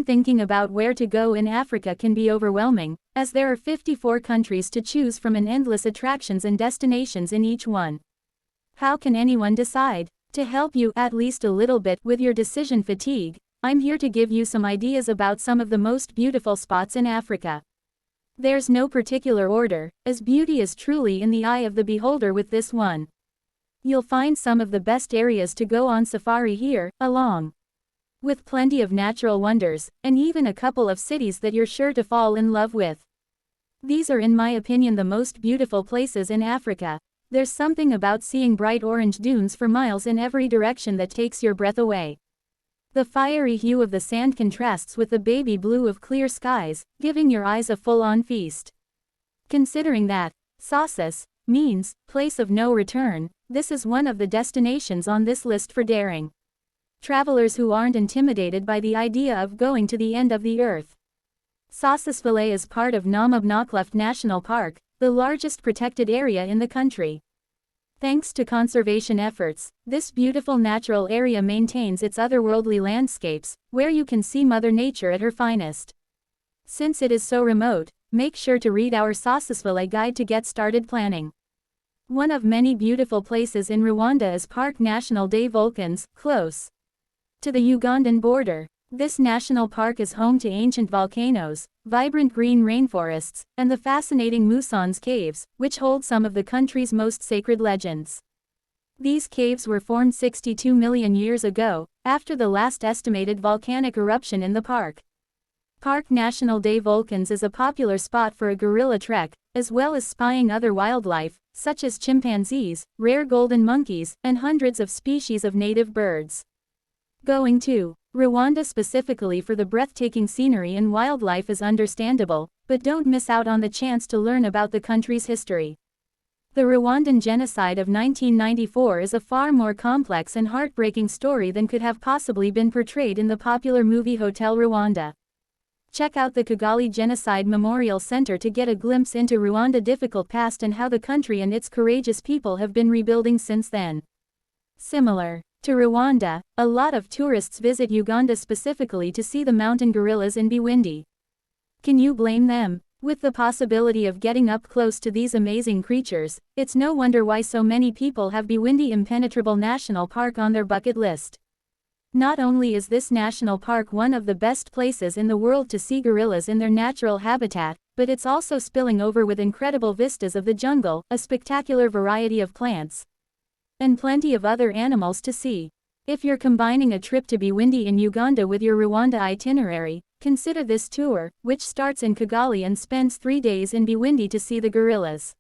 Even thinking about where to go in Africa can be overwhelming, as there are 54 countries to choose from and endless attractions and destinations in each one. How can anyone decide? To help you, at least a little bit, with your decision fatigue, I'm here to give you some ideas about some of the most beautiful spots in Africa. There's no particular order, as beauty is truly in the eye of the beholder with this one. You'll find some of the best areas to go on safari here, along with plenty of natural wonders, and even a couple of cities that you're sure to fall in love with. These are in my opinion the most beautiful places in Africa. There's something about seeing bright orange dunes for miles in every direction that takes your breath away. The fiery hue of the sand contrasts with the baby blue of clear skies, giving your eyes a full-on feast. Considering that Sossus means place of no return, this is one of the destinations on this list for daring travelers who aren't intimidated by the idea of going to the end of the earth. Sossusvlei is part of Namib-Naukluft National Park, the largest protected area in the country. Thanks to conservation efforts, this beautiful natural area maintains its otherworldly landscapes, where you can see Mother Nature at her finest. Since it is so remote, make sure to read our Sossusvlei guide to get started planning. One of many beautiful places in Rwanda is Parc National des Volcans, close to the Ugandan border. This national park is home to ancient volcanoes, vibrant green rainforests, and the fascinating Muson's Caves, which hold some of the country's most sacred legends. These caves were formed 62 million years ago, after the last estimated volcanic eruption in the park. Parc National des Volcans is a popular spot for a gorilla trek, as well as spying other wildlife, such as chimpanzees, rare golden monkeys, and hundreds of species of native birds. Going to Rwanda specifically for the breathtaking scenery and wildlife is understandable, but don't miss out on the chance to learn about the country's history. The Rwandan genocide of 1994 is a far more complex and heartbreaking story than could have possibly been portrayed in the popular movie Hotel Rwanda. Check out the Kigali Genocide Memorial Center to get a glimpse into Rwanda's difficult past and how the country and its courageous people have been rebuilding since then. Similar to Rwanda, a lot of tourists visit Uganda specifically to see the mountain gorillas in Bwindi. Can you blame them? With the possibility of getting up close to these amazing creatures, it's no wonder why so many people have Bwindi Impenetrable National Park on their bucket list. Not only is this national park one of the best places in the world to see gorillas in their natural habitat, but it's also spilling over with incredible vistas of the jungle, a spectacular variety of plants, and plenty of other animals to see. If you're combining a trip to Bwindi in Uganda with your Rwanda itinerary, consider this tour, which starts in Kigali and spends 3 days in Bwindi to see the gorillas.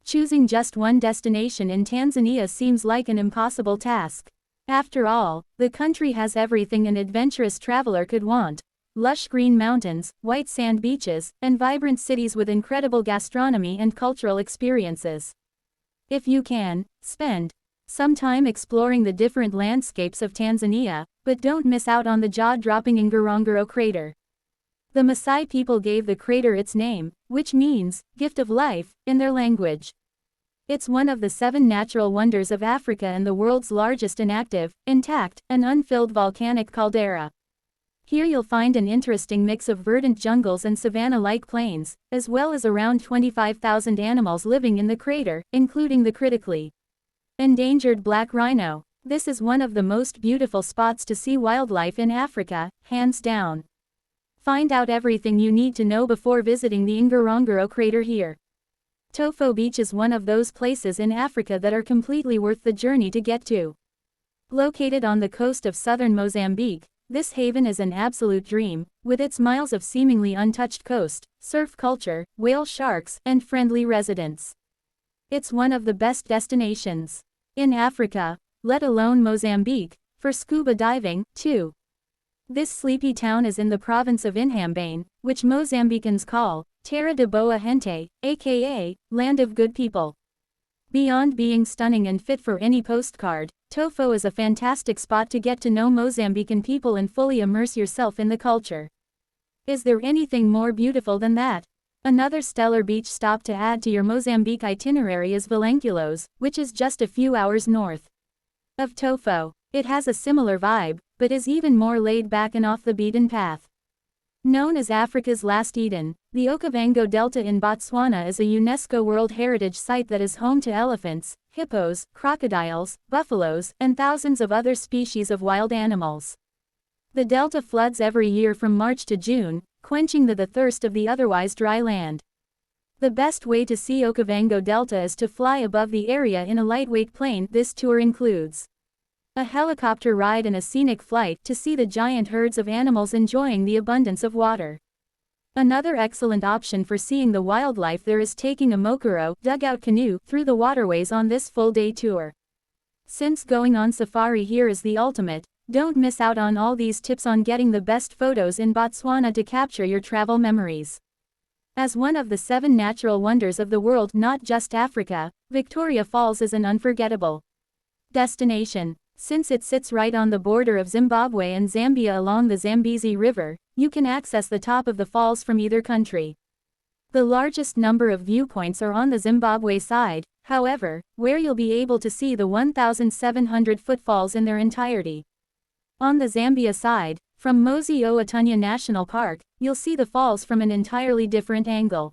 Choosing just one destination in Tanzania seems like an impossible task. After all, the country has everything an adventurous traveler could want: lush green mountains, white sand beaches, and vibrant cities with incredible gastronomy and cultural experiences. If you can, spend some time exploring the different landscapes of Tanzania, but don't miss out on the jaw-dropping Ngorongoro crater. The Maasai people gave the crater its name, which means gift of life in their language. It's one of the 7 natural wonders of Africa and the world's largest inactive, intact, and unfilled volcanic caldera. Here you'll find an interesting mix of verdant jungles and savanna-like plains, as well as around 25,000 animals living in the crater, including the critically endangered black rhino. This is one of the most beautiful spots to see wildlife in Africa, hands down. Find out everything you need to know before visiting the Ngorongoro crater here. Tofo Beach is one of those places in Africa that are completely worth the journey to get to. Located on the coast of southern Mozambique, this haven is an absolute dream, with its miles of seemingly untouched coast, surf culture, whale sharks, and friendly residents. It's one of the best destinations in Africa, let alone Mozambique, for scuba diving, too. This sleepy town is in the province of Inhambane, which Mozambicans call Terra de Boa Gente, aka Land of Good People. Beyond being stunning and fit for any postcard, Tofo is a fantastic spot to get to know Mozambican people and fully immerse yourself in the culture. Is there anything more beautiful than that? Another stellar beach stop to add to your Mozambique itinerary is Vilanculos, which is just a few hours north of Tofo. It has a similar vibe, but is even more laid back and off the beaten path. Known as Africa's Last Eden, the Okavango Delta in Botswana is a UNESCO World Heritage Site that is home to elephants, hippos, crocodiles, buffaloes, and thousands of other species of wild animals. The delta floods every year from March to June, quenching the thirst of the otherwise dry land. The best way to see Okavango Delta is to fly above the area in a lightweight plane. This tour includes a helicopter ride and a scenic flight to see the giant herds of animals enjoying the abundance of water. Another excellent option for seeing the wildlife there is taking a mokoro dugout canoe through the waterways on this full-day tour. Since going on safari here is the ultimate, don't miss out on all these tips on getting the best photos in Botswana to capture your travel memories. As one of the 7 natural wonders of the world, not just Africa, Victoria Falls is an unforgettable destination. Since it sits right on the border of Zimbabwe and Zambia along the Zambezi River, you can access the top of the falls from either country. The largest number of viewpoints are on the Zimbabwe side, however, where you'll be able to see the 1,700-foot falls in their entirety. On the Zambia side, from Mosi-oa-Tunya National Park, you'll see the falls from an entirely different angle.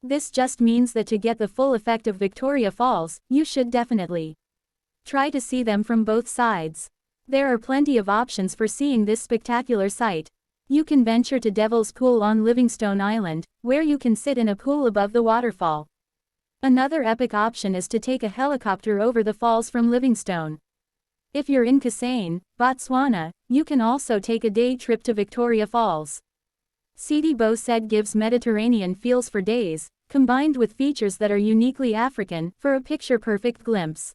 This just means that to get the full effect of Victoria Falls, you should definitely try to see them from both sides. There are plenty of options for seeing this spectacular sight. You can venture to Devil's Pool on Livingstone Island, where you can sit in a pool above the waterfall. Another epic option is to take a helicopter over the falls from Livingstone. If you're in Kasane, Botswana, you can also take a day trip to Victoria Falls. Sidi Bou Said gives Mediterranean feels for days, combined with features that are uniquely African, for a picture-perfect glimpse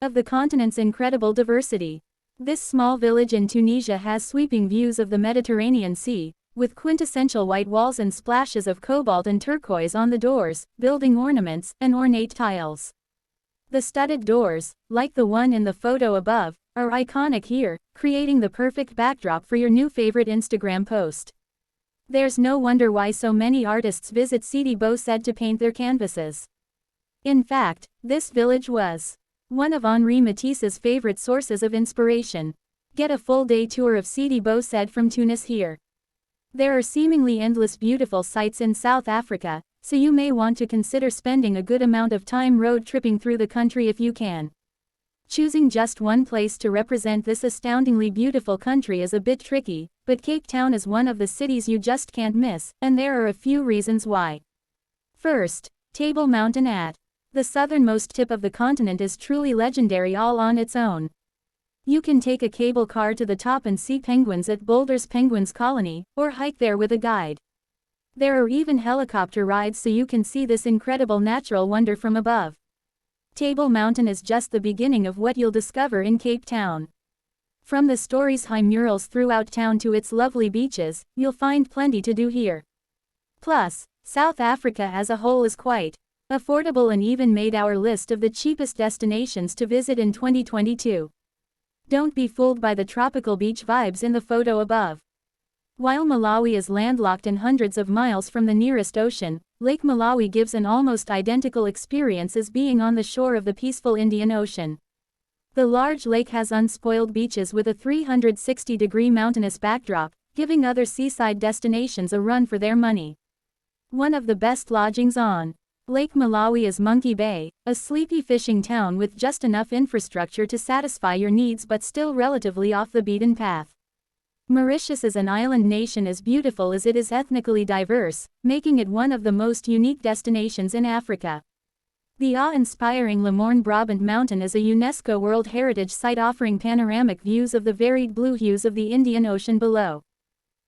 of the continent's incredible diversity. This small village in Tunisia has sweeping views of the Mediterranean Sea, with quintessential white walls and splashes of cobalt and turquoise on the doors, building ornaments, and ornate tiles. The studded doors, like the one in the photo above, are iconic here, creating the perfect backdrop for your new favorite Instagram post. There's no wonder why so many artists visit Sidi Bou Said to paint their canvases. In fact, this village was one of Henri Matisse's favorite sources of inspiration. Get a full-day tour of Sidi Bou Said from Tunis here. There are seemingly endless beautiful sights in South Africa, so you may want to consider spending a good amount of time road tripping through the country if you can. Choosing just one place to represent this astoundingly beautiful country is a bit tricky, but Cape Town is one of the cities you just can't miss, and there are a few reasons why. First, Table Mountain at the southernmost tip of the continent is truly legendary all on its own. You can take a cable car to the top and see penguins at Boulder's Penguins Colony, or hike there with a guide. There are even helicopter rides so you can see this incredible natural wonder from above. Table Mountain is just the beginning of what you'll discover in Cape Town. From the Stories High murals throughout town to its lovely beaches, you'll find plenty to do here. Plus, South Africa as a whole is quite affordable and even made our list of the cheapest destinations to visit in 2022. Don't be fooled by the tropical beach vibes in the photo above. While Malawi is landlocked and hundreds of miles from the nearest ocean, Lake Malawi gives an almost identical experience as being on the shore of the peaceful Indian Ocean. The large lake has unspoiled beaches with a 360-degree mountainous backdrop, giving other seaside destinations a run for their money. One of the best lodgings on Lake Malawi is Monkey Bay, a sleepy fishing town with just enough infrastructure to satisfy your needs but still relatively off the beaten path. Mauritius is an island nation as beautiful as it is ethnically diverse, making it one of the most unique destinations in Africa. The awe-inspiring Lemorne Brabant Mountain is a UNESCO World Heritage Site offering panoramic views of the varied blue hues of the Indian Ocean below.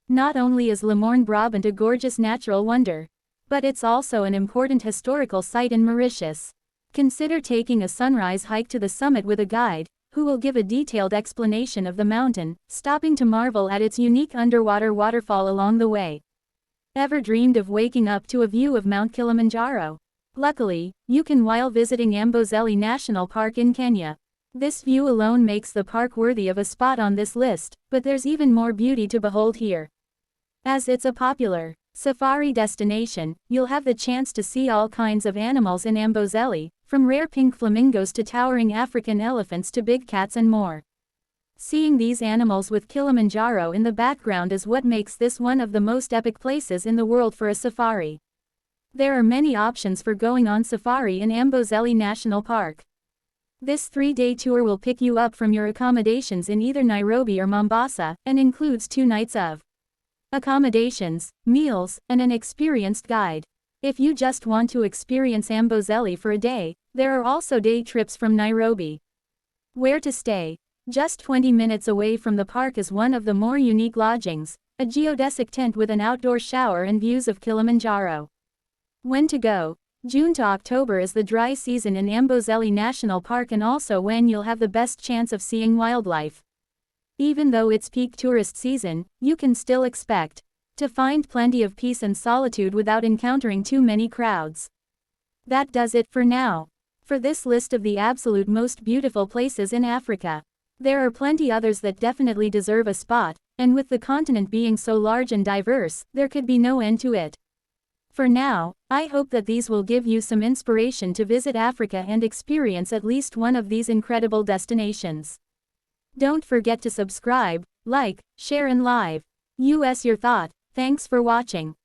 Not only is Lemorne Brabant a gorgeous natural wonder, but it's also an important historical site in Mauritius. Consider taking a sunrise hike to the summit with a guide, who will give a detailed explanation of the mountain, stopping to marvel at its unique underwater waterfall along the way. Ever dreamed of waking up to a view of Mount Kilimanjaro? Luckily, you can while visiting Amboseli National Park in Kenya. This view alone makes the park worthy of a spot on this list, but there's even more beauty to behold here. As it's a popular safari destination, you'll have the chance to see all kinds of animals in Amboseli, from rare pink flamingos to towering African elephants to big cats and more. Seeing these animals with Kilimanjaro in the background is what makes this one of the most epic places in the world for a safari. There are many options for going on safari in Amboseli National Park. This 3-day tour will pick you up from your accommodations in either Nairobi or Mombasa, and includes 2 nights of accommodations, meals, and an experienced guide. If you just want to experience Amboseli for a day, there are also day trips from Nairobi. Where to stay? Just 20 minutes away from the park is one of the more unique lodgings, a geodesic tent with an outdoor shower and views of Kilimanjaro. When to go? June to October is the dry season in Amboseli National Park and also when you'll have the best chance of seeing wildlife. Even though it's peak tourist season, you can still expect to find plenty of peace and solitude without encountering too many crowds. That does it for now. For this list of the absolute most beautiful places in Africa. There are plenty others that definitely deserve a spot, and with the continent being so large and diverse, there could be no end to it. For now, I hope that these will give you some inspiration to visit Africa and experience at least one of these incredible destinations. Don't forget to subscribe, like, share and live. Your thought. Thanks for watching.